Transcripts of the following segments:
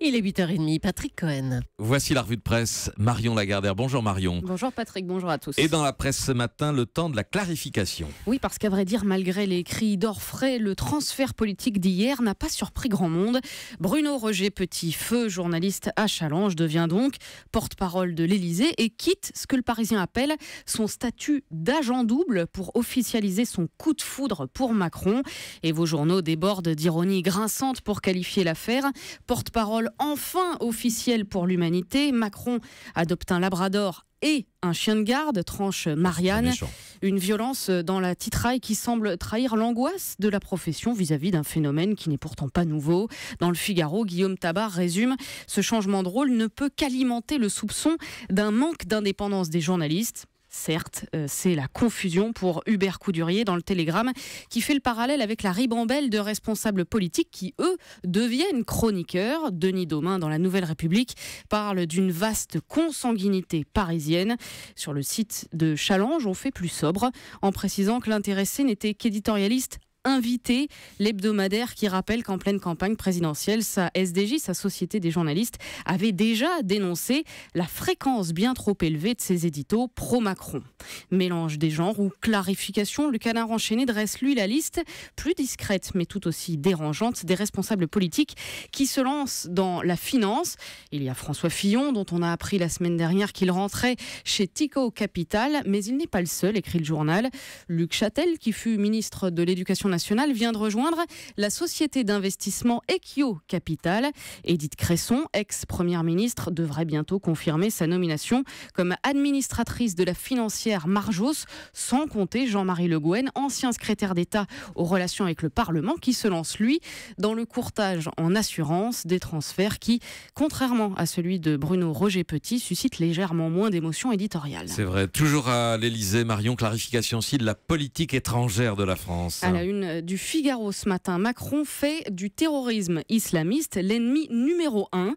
Il est 8h30, Patrick Cohen. Voici la revue de presse, Marion Lagardère. Bonjour Marion. Bonjour Patrick, bonjour à tous. Et dans la presse ce matin, le temps de la clarification. Oui, parce qu'à vrai dire, malgré les cris d'orfraie, le transfert politique d'hier n'a pas surpris grand monde. Bruno Roger Petit-Feu, journaliste à Challenge, devient donc porte-parole de l'Élysée et quitte ce que le Parisien appelle son statut d'agent double pour officialiser son coup de foudre pour Macron. Et vos journaux débordent d'ironie grinçante pour qualifier l'affaire. Porte-parole enfin officielle pour l'humanité, Macron adopte un labrador et un chien de garde, tranche Marianne. Une violence dans la titraille qui semble trahir l'angoisse de la profession vis-à-vis d'un phénomène qui n'est pourtant pas nouveau. Dans le Figaro, Guillaume Tabar résume « Ce changement de rôle ne peut qu'alimenter le soupçon d'un manque d'indépendance des journalistes ». Certes, c'est la confusion pour Hubert Coudurier dans le Télégramme qui fait le parallèle avec la ribambelle de responsables politiques qui, eux, deviennent chroniqueurs. Denis Daumin, dans la Nouvelle République, parle d'une vaste consanguinité parisienne. Sur le site de Challenge, on fait plus sobre en précisant que l'intéressé n'était qu'éditorialiste invité, l'hebdomadaire qui rappelle qu'en pleine campagne présidentielle, sa SDJ, sa Société des journalistes, avait déjà dénoncé la fréquence bien trop élevée de ses éditos pro-Macron. Mélange des genres ou clarification, le Canard enchaîné dresse lui la liste plus discrète mais tout aussi dérangeante des responsables politiques qui se lancent dans la finance. Il y a François Fillon dont on a appris la semaine dernière qu'il rentrait chez Tikehau Capital, mais il n'est pas le seul, écrit le journal. Luc Châtel, qui fut ministre de l'Éducation nationale, vient de rejoindre la société d'investissement Equio Capital. Édith Cresson, ex-première ministre, devrait bientôt confirmer sa nomination comme administratrice de la financière Marjos, sans compter Jean-Marie Le Guen, ancien secrétaire d'État aux relations avec le Parlement, qui se lance, lui, dans le courtage en assurance des transferts qui, contrairement à celui de Bruno Roger Petit, suscite légèrement moins d'émotions éditoriales. C'est vrai, toujours à l'Élysée, Marion, clarification aussi de la politique étrangère de la France. À la une du Figaro ce matin, Macron fait du terrorisme islamiste l'ennemi numéro 1.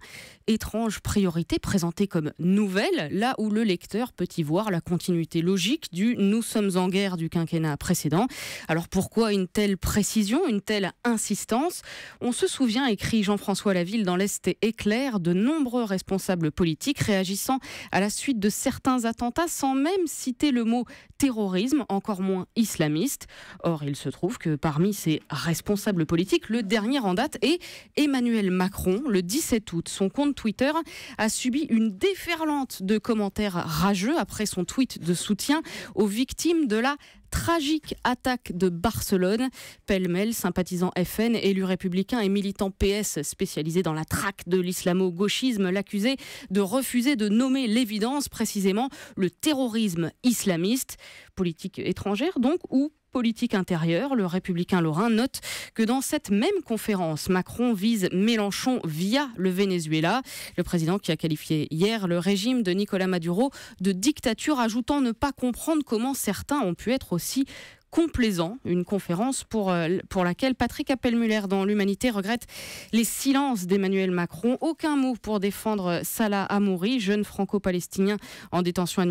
Étrange priorité présentée comme nouvelle, là où le lecteur peut y voir la continuité logique du « nous sommes en guerre » du quinquennat précédent. Alors pourquoi une telle précision, une telle insistance ? On se souvient, écrit Jean-François Laville dans l'Est éclair, de nombreux responsables politiques réagissant à la suite de certains attentats sans même citer le mot terrorisme, encore moins islamiste. Or, il se trouve que parmi ces responsables politiques, le dernier en date est Emmanuel Macron. Le 17 août, son compte Twitter a subi une déferlante de commentaires rageux après son tweet de soutien aux victimes de la tragique attaque de Barcelone. Pêle-mêle, sympathisant FN, élu républicain et militant PS spécialisé dans la traque de l'islamo-gauchisme, l'accusait de refuser de nommer l'évidence, précisément le terrorisme islamiste. Politique étrangère donc, ou politique intérieure, le républicain lorrain note que dans cette même conférence, Macron vise Mélenchon via le Venezuela. Le président qui a qualifié hier le régime de Nicolas Maduro de dictature, ajoutant ne pas comprendre comment certains ont pu être aussi complaisant, une conférence pour laquelle Patrick Appelmuller dans l'Humanité regrette les silences d'Emmanuel Macron. Aucun mot pour défendre Salah Hamouri, jeune franco-palestinien en détention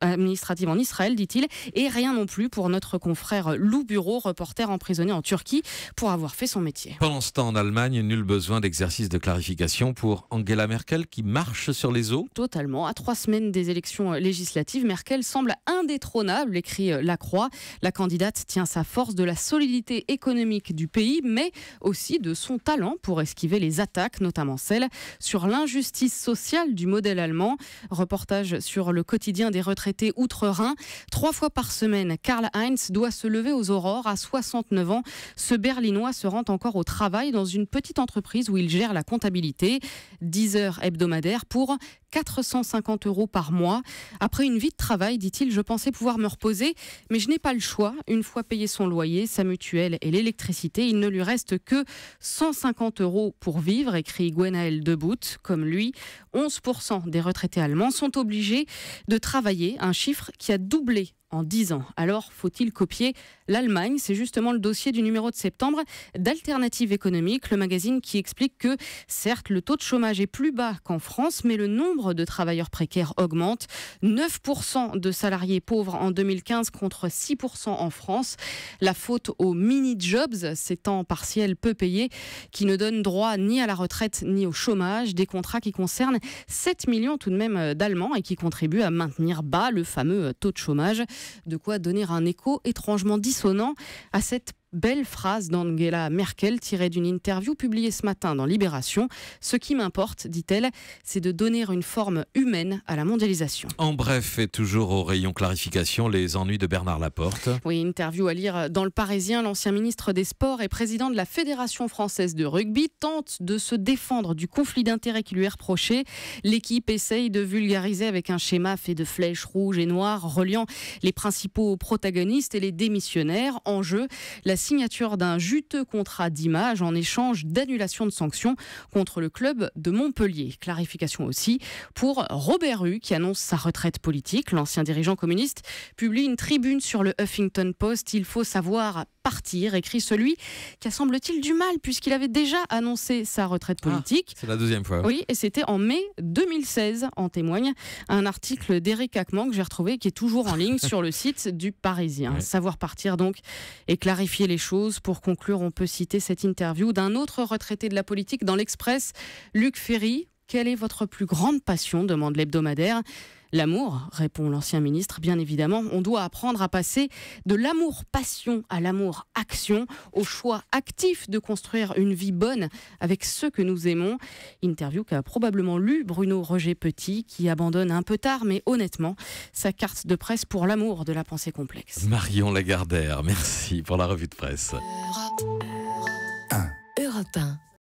administrative en Israël, dit-il, et rien non plus pour notre confrère Lou Bureau, reporter emprisonné en Turquie pour avoir fait son métier. Pendant ce temps, en Allemagne, nul besoin d'exercice de clarification pour Angela Merkel qui marche sur les eaux. Totalement. À 3 semaines des élections législatives, Merkel semble indétrônable, écrit La Croix. La candidate tient sa force de la solidité économique du pays, mais aussi de son talent pour esquiver les attaques, notamment celles sur l'injustice sociale du modèle allemand. Reportage sur le quotidien des retraités outre-Rhin. 3 fois par semaine, Karl-Heinz doit se lever aux aurores à 69 ans. Ce Berlinois se rend encore au travail dans une petite entreprise où il gère la comptabilité. 10 heures hebdomadaires pour 450 € par mois. Après une vie de travail, dit-il, je pensais pouvoir me reposer, mais je n'ai pas le choix. Une fois payé son loyer, sa mutuelle et l'électricité, il ne lui reste que 150 € pour vivre, écrit Gwenaël Debout. Comme lui, 11% des retraités allemands sont obligés de travailler, un chiffre qui a doublé en 10 ans. Alors, faut-il copier l'Allemagne? C'est justement le dossier du numéro de septembre d'Alternative économique, le magazine qui explique que, certes, le taux de chômage est plus bas qu'en France, mais le nombre de travailleurs précaires augmente. 9% de salariés pauvres en 2015 contre 6% en France. La faute aux mini-jobs, ces temps partiels peu payés, qui ne donnent droit ni à la retraite ni au chômage. Des contrats qui concernent 7 millions tout de même d'Allemands et qui contribuent à maintenir bas le fameux taux de chômage. De quoi donner un écho étrangement dissonant à cette belle phrase d'Angela Merkel tirée d'une interview publiée ce matin dans Libération. Ce qui m'importe, dit-elle, c'est de donner une forme humaine à la mondialisation. En bref, et toujours au rayon clarification, les ennuis de Bernard Laporte. Oui, interview à lire dans Le Parisien. L'ancien ministre des Sports et président de la Fédération française de rugby tente de se défendre du conflit d'intérêts qui lui est reproché. L'équipe essaye de vulgariser avec un schéma fait de flèches rouges et noires reliant les principaux protagonistes et les démissionnaires. En jeu, la signature d'un juteux contrat d'image en échange d'annulation de sanctions contre le club de Montpellier. Clarification aussi pour Robert Hue qui annonce sa retraite politique. L'ancien dirigeant communiste publie une tribune sur le Huffington Post. Il faut savoir partir, écrit celui qui a semble-t-il du mal puisqu'il avait déjà annoncé sa retraite politique. C'est la deuxième fois. Oui, et c'était en mai 2016, en témoigne un article d'Éric Acman que j'ai retrouvé qui est toujours en ligne sur le site du Parisien. Ouais. Savoir partir donc et clarifier les choses. Pour conclure, on peut citer cette interview d'un autre retraité de la politique dans l'Express, Luc Ferry. Quelle est votre plus grande passion? Demande l'hebdomadaire. L'amour, répond l'ancien ministre, bien évidemment. On doit apprendre à passer de l'amour-passion à l'amour-action, au choix actif de construire une vie bonne avec ceux que nous aimons. Interview qu'a probablement lu Bruno Roger Petit, qui abandonne un peu tard, mais honnêtement, sa carte de presse pour l'amour de la pensée complexe. Marion Lagardère, merci pour la revue de presse. Europe 1.